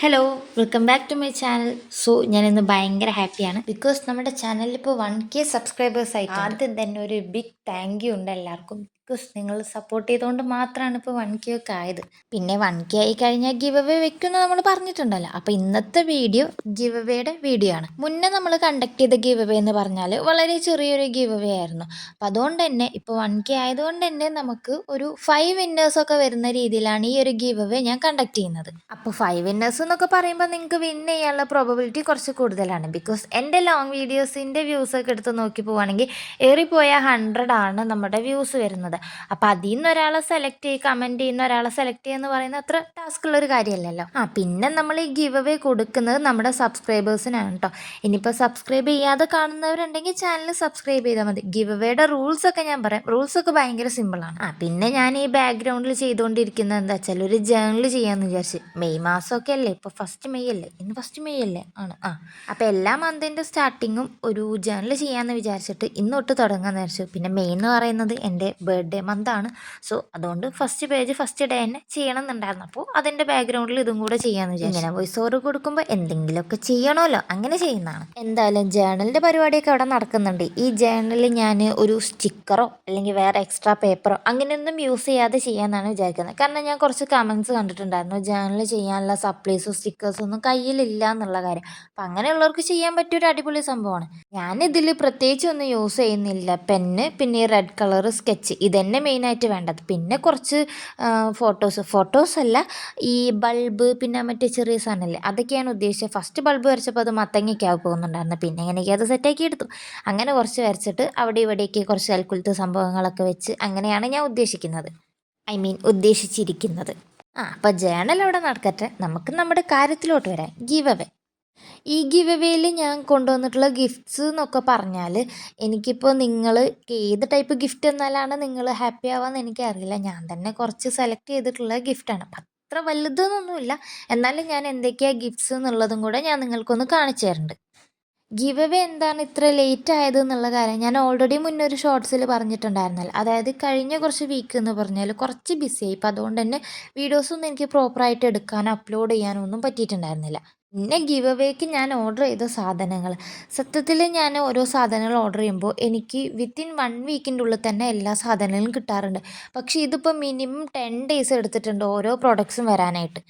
Hello welcome back to my channel. ഞാനിന്ന് ഭയങ്കര ഹാപ്പിയാണ് ബിക്കോസ് നമ്മുടെ ചാനലിൽ ഇപ്പോൾ 1K സബ്സ്ക്രൈബേഴ്സ് ആയിട്ട് ആദ്യം തന്നെ ഒരു ബിഗ് താങ്ക് യു ഉണ്ട് എല്ലാവർക്കും. ബിക്കോസ് നിങ്ങൾ സപ്പോർട്ട് ചെയ്തുകൊണ്ട് മാത്രമാണ് ഇപ്പോൾ 1K ഒക്കെ ആയത്. പിന്നെ 1K ആയി കഴിഞ്ഞാൽ ഗിവ് അവേ വെക്കുമെന്ന് നമ്മൾ പറഞ്ഞിട്ടുണ്ടല്ലോ. അപ്പോൾ ഇന്നത്തെ വീഡിയോ ഗിവ് അവേയുടെ വീഡിയോ ആണ്. മുന്നേ നമ്മൾ കണ്ടക്ട് ചെയ്ത ഗിവ് അവേ എന്ന് പറഞ്ഞാൽ വളരെ ചെറിയൊരു ഗിവ് അവേ ആയിരുന്നു. അപ്പം അതുകൊണ്ട് തന്നെ ഇപ്പോൾ 1K ആയതുകൊണ്ട് തന്നെ നമുക്ക് ഒരു 5 വിന്നേഴ്സൊക്കെ വരുന്ന രീതിയിലാണ് ഈ ഒരു ഗിവ് അവേ ഞാൻ കണ്ടക്ട് ചെയ്യുന്നത്. അപ്പോൾ 5 വിന്നേഴ്സ് എന്നൊക്കെ പറയുമ്പോൾ നിങ്ങൾക്ക് വിൻ ചെയ്യാനുള്ള പ്രോബബിലിറ്റി കുറച്ച് കൂടുതലാണ്. ബിക്കോസ് എൻ്റെ ലോങ് വീഡിയോസിൻ്റെ വ്യൂസൊക്കെ എടുത്ത് നോക്കി പോവുകയാണെങ്കിൽ ഏറിപ്പോയ 100 ആണ് നമ്മുടെ വ്യൂസ് വരുന്നത്. അപ്പോൾ അതിൽ നിന്ന് ഒരാളെ സെലക്ട് ചെയ്യുക, കമൻറ്റ് ചെയ്യുന്ന ഒരാളെ സെലക്ട് ചെയ്യുക എന്ന് പറയുന്നത് അത്ര ടാസ്ക്കുള്ളൊരു കാര്യമല്ലല്ലോ. പിന്നെ നമ്മൾ ഈ ഗിവ് അവേ കൊടുക്കുന്നത് നമ്മുടെ സബ്സ്ക്രൈബേഴ്സിനാണ് കേട്ടോ. ഇനിയിപ്പോൾ സബ്സ്ക്രൈബ് ചെയ്യാതെ കാണുന്നവരുണ്ടെങ്കിൽ ചാനൽ സബ്സ്ക്രൈബ് ചെയ്താൽ മതി. ഗിവ് അവയുടെ റൂൾസൊക്കെ ഞാൻ പറയാം. റൂൾസൊക്കെ ഭയങ്കര സിമ്പിളാണ്. പിന്നെ ഞാൻ ഈ ബാക്ക്ഗ്രൗണ്ടിൽ ചെയ്തുകൊണ്ടിരിക്കുന്നത് എന്താ വെച്ചാൽ ഒരു ജേണൽ ചെയ്യാമെന്ന് വിചാരിച്ച്. മെയ് മാസമൊക്കെ അല്ലേ, ഇപ്പോൾ ഫസ്റ്റ് മെയ് അല്ലേ, ഇന്ന് ഫസ്റ്റ് മെയ് അല്ലേ ആണ്. അപ്പോൾ എല്ലാ മന്തിൻ്റെ സ്റ്റാർട്ടിങ്ങും ഒരു ജേണൽ ചെയ്യാമെന്ന് വിചാരിച്ചിട്ട് ഇന്ന് തൊട്ട് തുടങ്ങാമെന്ന് വിചാരിച്ചു. പിന്നെ മെയ് എന്ന് പറയുന്നത് എൻ്റെ ബർത്ത്ഡേ മന്താണ്. സോ അതുകൊണ്ട് ഫസ്റ്റ് പേജ് ഫസ്റ്റ് ഡേ തന്നെ ചെയ്യണം എന്നുണ്ടായിരുന്നു. അപ്പോൾ അതിൻ്റെ ബാക്ക്ഗ്രൗണ്ടിൽ ഇതും കൂടെ ചെയ്യാമെന്ന് വിചാരിച്ചു. ഇങ്ങനെ വോയിസ് ഓവർ കൊടുക്കുമ്പോൾ എന്തെങ്കിലുമൊക്കെ ചെയ്യണമല്ലോ, അങ്ങനെ ചെയ്യുന്നതാണ്. എന്തായാലും ജേണലിൻ്റെ പരിപാടിയൊക്കെ അവിടെ നടക്കുന്നുണ്ട്. ഈ ജേണലിൽ ഞാൻ ഒരു സ്റ്റിക്കറോ അല്ലെങ്കിൽ വേറെ എക്സ്ട്രാ പേപ്പറോ അങ്ങനെയൊന്നും യൂസ് ചെയ്യാതെ ചെയ്യാമെന്നാണ് വിചാരിക്കുന്നത്. കാരണം ഞാൻ കുറച്ച് കമൻസ് കണ്ടിട്ടുണ്ടായിരുന്നു ജേണൽ ചെയ്യാനുള്ള സപ്ലൈസോ സ്റ്റിക്കേഴ്സോ ഒന്നും കയ്യിലില്ല എന്നുള്ള കാര്യം. അപ്പം അങ്ങനെയുള്ളവർക്ക് ചെയ്യാൻ പറ്റിയൊരു അടിപൊളി സംഭവമാണ്. ഞാനിതിൽ പ്രത്യേകിച്ചൊന്നും യൂസ് ചെയ്യുന്നില്ല. പെന്ന്, പിന്നെ ഈ റെഡ് കളർ സ്കെച്ച്, ഇതന്നെ മെയിനായിട്ട് വേണ്ടത്. പിന്നെ കുറച്ച് ഫോട്ടോസല്ല, ഈ ബൾബ്, പിന്നെ മറ്റേ ചെറിയ സാധനമല്ലേ, അതൊക്കെയാണ് ഉദ്ദേശിച്ചത്. ഫസ്റ്റ് ബൾബ് വരച്ചപ്പോൾ അത് മത്തങ്ങയ്ക്കാവ് പോകുന്നുണ്ടായിരുന്നു. പിന്നെ എങ്ങനെയൊക്കെ അത് സെറ്റാക്കി എടുത്തു. അങ്ങനെ കുറച്ച് വരച്ചിട്ട് അവിടെ ഇവിടെയൊക്കെ കുറച്ച് അൽക്കുലത്തെ സംഭവങ്ങളൊക്കെ വെച്ച് അങ്ങനെയാണ് ഞാൻ ഉദ്ദേശിച്ചിരിക്കുന്നത്. അപ്പോൾ ജേണൽ അവിടെ നടക്കട്ടെ. നമുക്ക് നമ്മുടെ കാര്യത്തിലോട്ട് വരാം. Give away. ഈ ഗിവ് അവേയിൽ ഞാൻ കൊണ്ടുവന്നിട്ടുള്ള ഗിഫ്റ്റ്സ് എന്നൊക്കെ പറഞ്ഞാൽ എനിക്കിപ്പോൾ നിങ്ങൾ ഏത് ടൈപ്പ് ഗിഫ്റ്റ് എന്നാലാണ് നിങ്ങൾ ഹാപ്പി ആവാമെന്ന് എനിക്കറിയില്ല. ഞാൻ തന്നെ കുറച്ച് സെലക്ട് ചെയ്തിട്ടുള്ള ഗിഫ്റ്റാണ്. അത്ര വലുതെന്നൊന്നുമില്ല, എന്നാലും ഞാൻ എന്തൊക്കെയാണ് ഗിഫ്റ്റ്സ് എന്നുള്ളതും കൂടെ ഞാൻ നിങ്ങൾക്കൊന്ന് കാണിച്ചു തരുന്നുണ്ട്. ഗിവ് അവേ എന്താണ് ഇത്ര ലേറ്റ് ആയത് എന്നുള്ള കാര്യം ഞാൻ ഓൾറെഡി മുന്നേ ഒരു ഷോർട്സിൽ പറഞ്ഞിട്ടുണ്ടായിരുന്നല്ലോ. അതായത് കഴിഞ്ഞ കുറച്ച് വീക്ക് എന്ന് പറഞ്ഞാൽ കുറച്ച് ബിസിയായി. ഇപ്പം അതുകൊണ്ട് തന്നെ വീഡിയോസൊന്നും എനിക്ക് പ്രോപ്പറായിട്ട് എടുക്കാനോ അപ്ലോഡ് ചെയ്യാനോ ഒന്നും പറ്റിയിട്ടുണ്ടായിരുന്നില്ല. പിന്നെ ഗിവ് അവേക്ക് ഞാൻ ഓർഡർ ചെയ്ത സാധനങ്ങൾ, സത്യത്തിൽ ഞാൻ ഓരോ സാധനങ്ങൾ ഓർഡർ ചെയ്യുമ്പോൾ എനിക്ക് വിത്തിൻ 1 വീക്കിൻ്റെ ഉള്ളിൽ തന്നെ എല്ലാ സാധനങ്ങളും കിട്ടാറുണ്ട്. പക്ഷേ ഇതിപ്പോൾ മിനിമം 10 ഡേയ്സ് എടുത്തിട്ടുണ്ട് ഓരോ പ്രോഡക്ട്സും വരാനായിട്ട്.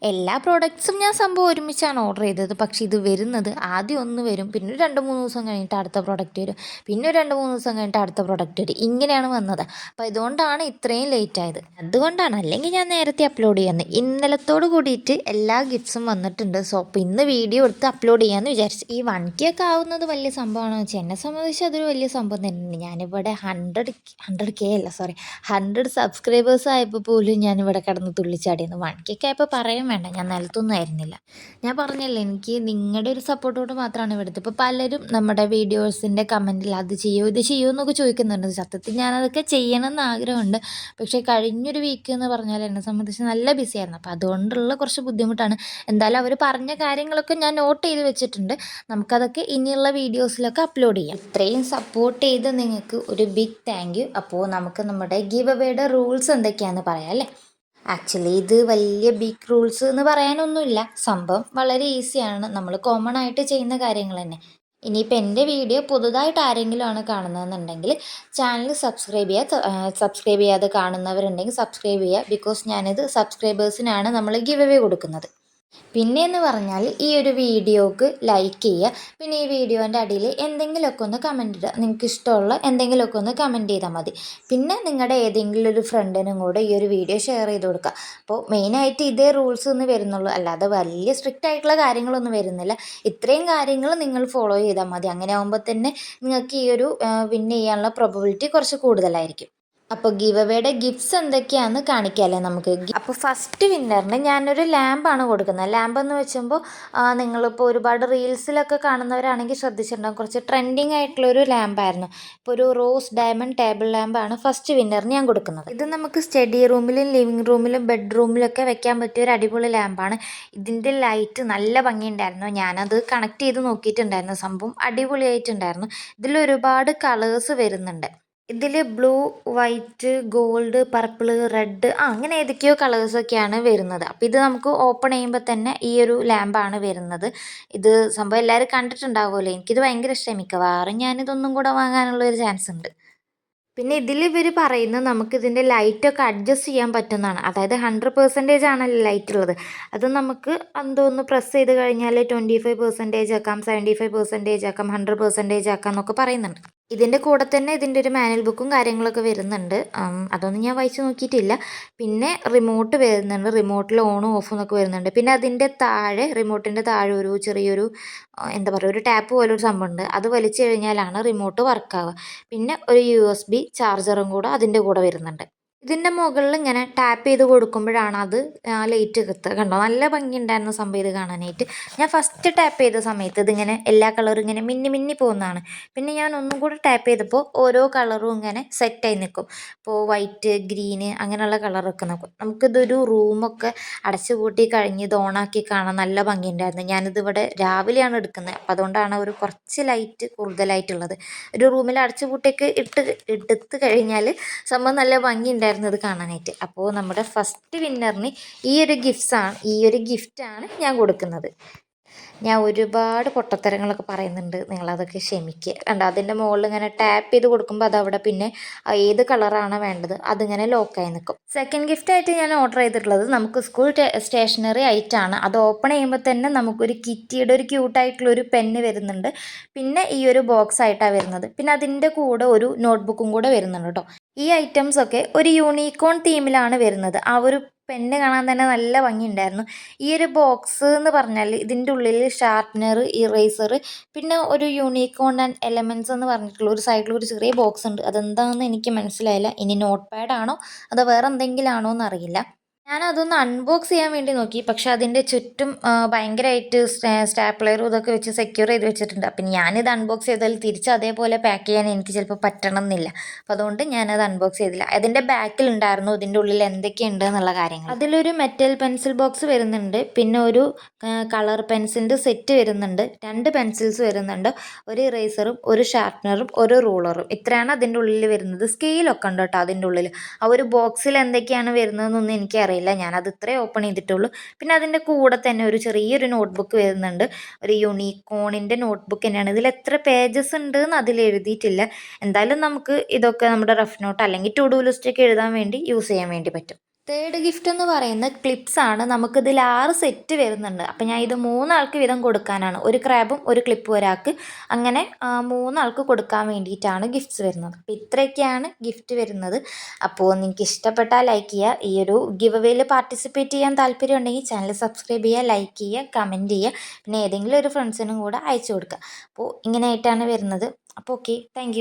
എല്ലാ പ്രോഡക്ട്സും ഞാൻ സംഭവം ഒരുമിച്ചാണ് ഓർഡർ ചെയ്തത്. പക്ഷേ ഇത് വരുന്നത് ആദ്യം ഒന്ന് വരും, പിന്നെ ഒരു 2-3 ദിവസം കഴിഞ്ഞിട്ട് അടുത്ത പ്രോഡക്റ്റ് വരും, പിന്നെ ഒരു 2-3 ദിവസം കഴിഞ്ഞിട്ട് അടുത്ത പ്രോഡക്റ്റ് വരും. ഇങ്ങനെയാണ് വന്നത്. അപ്പോൾ ഇതുകൊണ്ടാണ് ഇത്രയും ലേറ്റ് ആയത്. അതുകൊണ്ടാണ്, അല്ലെങ്കിൽ ഞാൻ നേരത്തെ അപ്ലോഡ് ചെയ്യുന്നത്. ഇന്നലത്തോട് കൂടിയിട്ട് എല്ലാ ഗിഫ്റ്റ്സും വന്നിട്ടുണ്ട്. സോ അപ്പോൾ ഇന്ന് വീഡിയോ എടുത്ത് അപ്ലോഡ് ചെയ്യാമെന്ന് വിചാരിച്ചു. ഈ 1K ഒക്കെ ആവുന്നത് വലിയ സംഭവമാണെന്ന് വെച്ചാൽ എന്നെ സംബന്ധിച്ച് അതൊരു വലിയ സംഭവം തന്നെയാണ്. ഞാനിവിടെ 100 സബ്സ്ക്രൈബേഴ്സ് ആയപ്പോൾ പോലും ഞാനിവിടെ കിടന്ന് തുള്ളിച്ചാടിയിരുന്നു. 1K ഒക്കെ ആയപ്പോൾ പറയാൻ വേണ്ട, ഞാൻ നിലത്തൊന്നും ആയിരുന്നില്ല. ഞാൻ പറഞ്ഞല്ലേ, എനിക്ക് നിങ്ങളുടെ ഒരു സപ്പോർട്ടോട് മാത്രമാണ് ഇവിടുത്തെ. ഇപ്പോൾ പലരും നമ്മുടെ വീഡിയോസിൻ്റെ കമൻറ്റിൽ അത് ചെയ്യൂ ഇത് ചെയ്യൂ എന്നൊക്കെ ചോദിക്കുന്നുണ്ട്. സത്യത്തിൽ ഞാനതൊക്കെ ചെയ്യണമെന്ന് ആഗ്രഹമുണ്ട്. പക്ഷേ കഴിഞ്ഞൊരു വീക്ക് എന്ന് പറഞ്ഞാൽ എന്നെ സംബന്ധിച്ച് നല്ല ബിസിയായിരുന്നു. അപ്പോൾ അതുകൊണ്ടുള്ള കുറച്ച് ബുദ്ധിമുട്ടാണ്. എന്തായാലും അവർ പറഞ്ഞ കാര്യങ്ങളൊക്കെ ഞാൻ നോട്ട് ചെയ്ത് വെച്ചിട്ടുണ്ട്. നമുക്കതൊക്കെ ഇനിയുള്ള വീഡിയോസിലൊക്കെ അപ്ലോഡ് ചെയ്യാം. ഇത്രയും സപ്പോർട്ട് ചെയ്ത് നിങ്ങൾക്ക് ഒരു ബിഗ് താങ്ക് യു. അപ്പോൾ നമുക്ക് നമ്മുടെ ഗിവ് അവേയുടെ റൂൾസ് എന്തൊക്കെയാണെന്ന് പറയാം അല്ലേ. ആക്ച്വലി ഇത് വലിയ ബിഗ് റൂൾസ് എന്ന് പറയാനൊന്നുമില്ല. സംഭവം വളരെ ഈസിയാണ്. നമ്മൾ കോമൺ ആയിട്ട് ചെയ്യുന്ന കാര്യങ്ങൾ തന്നെ. ഇനിയിപ്പോൾ എൻ്റെ വീഡിയോ പുതുതായിട്ട് ആരെങ്കിലും ആണ് കാണുന്നതെന്നുണ്ടെങ്കിൽ ചാനൽ സബ്സ്ക്രൈബ് ചെയ്യാതെ കാണുന്നവരുണ്ടെങ്കിൽ സബ്സ്ക്രൈബ് ചെയ്യുക. ബിക്കോസ് ഞാനിത് സബ്സ്ക്രൈബേഴ്സിനാണ് നമ്മൾ ഗിവ് അവേ കൊടുക്കുന്നത്. പിന്നെയെന്ന് പറഞ്ഞാൽ ഈ ഒരു വീഡിയോക്ക് ലൈക്ക് ചെയ്യുക. പിന്നെ ഈ വീഡിയോൻ്റെ അടിയിൽ എന്തെങ്കിലുമൊക്കെ ഒന്ന് കമൻറ്റ് ഇടുക. നിങ്ങൾക്ക് ഇഷ്ടമുള്ള എന്തെങ്കിലുമൊക്കെ ഒന്ന് കമൻറ്റ് ചെയ്താൽ മതി. പിന്നെ നിങ്ങളുടെ ഏതെങ്കിലും ഒരു ഫ്രണ്ടിനും കൂടെ ഈ ഒരു വീഡിയോ ഷെയർ ചെയ്ത് കൊടുക്കുക. അപ്പോൾ മെയിനായിട്ട് ഇതേ റൂൾസ് ഒന്നും വരുന്നുള്ളൂ, അല്ലാതെ വലിയ സ്ട്രിക്റ്റ് ആയിട്ടുള്ള കാര്യങ്ങളൊന്നും വരുന്നില്ല. ഇത്രയും കാര്യങ്ങൾ നിങ്ങൾ ഫോളോ ചെയ്താൽ മതി. അങ്ങനെ ആകുമ്പോൾ തന്നെ നിങ്ങൾക്ക് ഈ ഒരു വിൻ ചെയ്യാനുള്ള പ്രോബബിലിറ്റി കുറച്ച് കൂടുതലായിരിക്കും. അപ്പോൾ ഗിവ് അവേയുടെ ഗിഫ്റ്റ്സ് എന്തൊക്കെയാണെന്ന് കാണിക്കാമല്ലേ നമുക്ക്. അപ്പോൾ ഫസ്റ്റ് വിന്നറിന് ഞാനൊരു ലാമ്പാണ് കൊടുക്കുന്നത്. ലാമ്പെന്ന് വെച്ചുമ്പോൾ നിങ്ങളിപ്പോൾ ഒരുപാട് റീൽസിലൊക്കെ കാണുന്നവരാണെങ്കിൽ ശ്രദ്ധിച്ചിട്ടുണ്ടാകും, കുറച്ച് ട്രെൻഡിങ് ആയിട്ടുള്ളൊരു ലാമ്പായിരുന്നു. ഇപ്പോൾ ഒരു റോസ് ഡയമണ്ട് ടേബിൾ ലാമ്പാണ് ഫസ്റ്റ് വിന്നറിന് ഞാൻ കൊടുക്കുന്നത്. ഇത് നമുക്ക് സ്റ്റഡി റൂമിലും ലിവിങ് റൂമിലും ബെഡ്റൂമിലൊക്കെ വെക്കാൻ പറ്റിയ ഒരു അടിപൊളി ലാമ്പാണ്. ഇതിൻ്റെ ലൈറ്റ് നല്ല ഭംഗിയുണ്ടായിരുന്നു. ഞാനത് കണക്ട് ചെയ്ത് നോക്കിയിട്ടുണ്ടായിരുന്നു. സംഭവം അടിപൊളിയായിട്ടുണ്ടായിരുന്നു. ഇതിലൊരുപാട് കളേഴ്സ് വരുന്നുണ്ട്. ഇതിൽ blue, white, gold, purple, red അങ്ങനെ ഏതൊക്കെയോ കളേഴ്സൊക്കെയാണ് വരുന്നത്. അപ്പോൾ ഇത് നമുക്ക് ഓപ്പൺ ചെയ്യുമ്പോൾ തന്നെ ഈ ഒരു ലാമ്പാണ് വരുന്നത്. ഇത് സംഭവം എല്ലാവരും കണ്ടിട്ടുണ്ടാവുമല്ലോ. എനിക്കിത് ഭയങ്കര ഇഷ്ടമായി. മിക്കവാറും ഞാനിതൊന്നും കൂടെ വാങ്ങാനുള്ള ഒരു ചാൻസ് ഉണ്ട്. പിന്നെ ഇതിൽ ഇവർ പറയുന്നത് നമുക്കിതിൻ്റെ ലൈറ്റൊക്കെ അഡ്ജസ്റ്റ് ചെയ്യാൻ പറ്റുന്നതാണ്. അതായത് 100% ആണല്ലോ ലൈറ്റ് ഉള്ളത്. അത് നമുക്ക് എന്തോന്ന് പ്രസ് ചെയ്ത് കഴിഞ്ഞാൽ 25% ആക്കാം, 75% ആക്കാം, 100% ആക്കാം എന്നൊക്കെ പറയുന്നുണ്ട്. ഇതിൻ്റെ കൂടെ തന്നെ ഇതിൻ്റെ ഒരു മാനുവൽ ബുക്കും കാര്യങ്ങളൊക്കെ വരുന്നുണ്ട്. അതൊന്നും ഞാൻ വായിച്ച് നോക്കിയിട്ടില്ല. പിന്നെ റിമോട്ട് വരുന്നുണ്ട്. റിമോട്ടിൽ ഓണും ഓഫും എന്നൊക്കെ വരുന്നുണ്ട്. പിന്നെ അതിൻ്റെ താഴെ, റിമോട്ടിൻ്റെ താഴെ ഒരു ചെറിയൊരു എന്താ പറയുക, ഒരു ടാപ്പ് പോലെ ഒരു സംഭവമുണ്ട്. അത് വലിച്ചു കഴിഞ്ഞാലാണ് റിമോട്ട് വർക്കാവുക. പിന്നെ ഒരു USB ചാർജറും കൂടെ അതിൻ്റെ കൂടെ വരുന്നുണ്ട്. ഇതിൻ്റെ മുകളിൽ ഇങ്ങനെ ടാപ്പ് ചെയ്ത് കൊടുക്കുമ്പോഴാണ് അത് ലൈറ്റ് കത്തുക. കണ്ടോ, നല്ല ഭംഗിയുണ്ടായിരുന്നു സംഭവം ഇത് കാണാനായിട്ട്. ഞാൻ ഫസ്റ്റ് ടാപ്പ് ചെയ്ത സമയത്ത് ഇതിങ്ങനെ എല്ലാ കളറും ഇങ്ങനെ മിന്നി മിന്നി പോകുന്നതാണ്. പിന്നെ ഞാൻ ഒന്നും കൂടെ ടാപ്പ് ചെയ്തപ്പോൾ ഓരോ കളറും ഇങ്ങനെ സെറ്റായി നിൽക്കും. ഇപ്പോൾ വൈറ്റ്, ഗ്രീന് അങ്ങനെയുള്ള കളറൊക്കെ നോക്കും. നമുക്കിതൊരു റൂമൊക്കെ അടച്ചു പൂട്ടി കഴിഞ്ഞ് ഇത് ഓണാക്കി കാണാൻ നല്ല ഭംഗിയുണ്ടായിരുന്നു. ഞാനിതിവിടെ രാവിലെയാണ് എടുക്കുന്നത്. അപ്പോൾ അതുകൊണ്ടാണ് ഒരു കുറച്ച് ലൈറ്റ് കൂടുതലായിട്ടുള്ളത്. ഒരു റൂമിൽ അടച്ചു പൂട്ടിയൊക്കെ എടുത്ത് കഴിഞ്ഞാൽ സംഭവം നല്ല ഭംഗിയുണ്ടായിരുന്നു ഇത് കാണാനായിട്ട്. അപ്പോൾ നമ്മുടെ ഫസ്റ്റ് വിന്നറിന് ഈ ഒരു ഗിഫ്റ്റാണ് ഞാൻ കൊടുക്കുന്നത്. ഞാൻ ഒരുപാട് പൊട്ടത്തരങ്ങളൊക്കെ പറയുന്നുണ്ട്, നിങ്ങളതൊക്കെ ക്ഷമിക്കുക. കണ്ടോ, അതിൻ്റെ മുകളിൽ ഇങ്ങനെ ടാപ്പ് ചെയ്ത് കൊടുക്കുമ്പോൾ അതവിടെ പിന്നെ ഏത് കളറാണ് വേണ്ടത് അതിങ്ങനെ ലോക്കായി നിൽക്കും. സെക്കൻഡ് ഗിഫ്റ്റായിട്ട് ഞാൻ ഓർഡർ ചെയ്തിട്ടുള്ളത് നമുക്ക് സ്കൂൾ സ്റ്റേഷനറി ഐറ്റമാണ്. അത് ഓപ്പൺ ചെയ്യുമ്പോൾ തന്നെ നമുക്കൊരു കിറ്റിയുടെ ഒരു ക്യൂട്ടായിട്ടുള്ളൊരു പെന്ന് വരുന്നുണ്ട്. പിന്നെ ഈ ഒരു ബോക്സ് ആയിട്ടാണ് വരുന്നത്. പിന്നെ അതിൻ്റെ കൂടെ ഒരു നോട്ട്ബുക്കും കൂടെ വരുന്നുണ്ട് കേട്ടോ. ഈ ഐറ്റംസൊക്കെ ഒരു യൂണിക്കോൺ തീമിലാണ് വരുന്നത്. ആ ഒരു പെന്ന് കാണാൻ തന്നെ നല്ല ഭംഗിയുണ്ടായിരുന്നു. ഈ ഒരു ബോക്സ് എന്ന് പറഞ്ഞാൽ ഇതിൻ്റെ ഉള്ളിൽ ഷാർപ്നർ, ഇറേസർ, പിന്നെ ഒരു യൂണിക്കോൺ ആൻഡ് എലമെൻറ്റ്സ് എന്ന് പറഞ്ഞിട്ടുള്ള ഒരു സൈഡിൽ ഒരു ചെറിയ ബോക്സ് ഉണ്ട്. അതെന്താണെന്ന് എനിക്ക് മനസ്സിലായില്ല. ഇനി നോട്ട് പാഡ് ആണോ അതോ വേറെ എന്തെങ്കിലും ആണോ എന്നറിയില്ല. ഞാനതൊന്ന് അൺബോക്സ് ചെയ്യാൻ വേണ്ടി നോക്കി. പക്ഷെ അതിൻ്റെ ചുറ്റും ഭയങ്കരമായിട്ട് സ്റ്റാപ്ലറും ഇതൊക്കെ വെച്ച് സെക്യൂർ ചെയ്ത് വെച്ചിട്ടുണ്ട്. അപ്പം ഞാനിത് അൺബോക്സ് ചെയ്താൽ തിരിച്ച് അതേപോലെ പാക്ക് ചെയ്യാൻ എനിക്ക് ചിലപ്പോൾ പറ്റണം എന്നില്ല. അപ്പോൾ അതുകൊണ്ട് ഞാനത് അൺബോക്സ് ചെയ്തില്ല. അതിൻ്റെ ബാക്കിലുണ്ടായിരുന്നു ഇതിൻ്റെ ഉള്ളിൽ എന്തൊക്കെയുണ്ട് എന്നുള്ള കാര്യങ്ങൾ. അതിലൊരു മെറ്റൽ പെൻസിൽ ബോക്സ് വരുന്നുണ്ട്. പിന്നെ ഒരു കളർ പെൻസിലിൻ്റെ സെറ്റ് വരുന്നുണ്ട്. 2 പെൻസിൽസ് വരുന്നുണ്ട്. ഒരു ഇറേസറും ഒരു ഷാർപ്നറും ഒരു റൂളറും. ഇത്രയാണ് അതിൻ്റെ ഉള്ളിൽ വരുന്നത്. സ്കെയിലൊക്കെ ഉണ്ട് കേട്ടോ അതിൻ്റെ ഉള്ളിൽ. ആ ഒരു ബോക്സിൽ എന്തൊക്കെയാണ് വരുന്നതെന്നൊന്നും എനിക്കറിയില്ല. ഞാനത് ഇത്രേ ഓപ്പൺ ചെയ്തിട്ടുള്ളൂ. പിന്നെ അതിൻ്റെ കൂടെ തന്നെ ഒരു ചെറിയൊരു നോട്ട്ബുക്ക് വരുന്നുണ്ട്. ഒരു യൂണിക്കോണിൻ്റെ നോട്ട്ബുക്ക് തന്നെയാണ്. ഇതിൽ എത്ര പേജസ് ഉണ്ട് എന്ന് അതിൽ എഴുതിയിട്ടില്ല. എന്തായാലും നമുക്ക് ഇതൊക്കെ നമ്മുടെ റഫ് നോട്ട് അല്ലെങ്കിൽ ടു ഡു ലിസ്റ്റ് ഒക്കെ എഴുതാൻ വേണ്ടി യൂസ് ചെയ്യാൻ വേണ്ടി പറ്റും. തേർഡ് ഗിഫ്റ്റ് എന്ന് പറയുന്നത് ക്ലിപ്സാണ്. നമുക്കിതിൽ 6 സെറ്റ് വരുന്നുണ്ട്. അപ്പം ഞാൻ ഇത് 3 ആൾക്ക് വീതം കൊടുക്കാനാണ്. ഒരു ക്രാബും ഒരു ക്ലിപ്പും ഒരാൾക്ക്, അങ്ങനെ 3 ആൾക്ക് കൊടുക്കാൻ വേണ്ടിയിട്ടാണ് ഗിഫ്റ്റ്സ് വരുന്നത്. അപ്പോൾ ഇത്രയൊക്കെയാണ് ഗിഫ്റ്റ് വരുന്നത്. അപ്പോൾ നിങ്ങൾക്ക് ഇഷ്ടപ്പെട്ടാൽ ലൈക്ക് ചെയ്യുക. ഈ ഒരു ഗിവ് അവേയിൽ പാർട്ടിസിപ്പേറ്റ് ചെയ്യാൻ താല്പര്യം ഉണ്ടെങ്കിൽ ചാനൽ സബ്സ്ക്രൈബ് ചെയ്യുക, ലൈക്ക് ചെയ്യുക, കമൻറ്റ് ചെയ്യുക. പിന്നെ ഏതെങ്കിലും ഒരു ഫ്രണ്ട്സിനും കൂടെ അയച്ചു കൊടുക്കുക. അപ്പോൾ ഇങ്ങനെയായിട്ടാണ് വരുന്നത്. അപ്പോൾ ഓക്കെ, താങ്ക്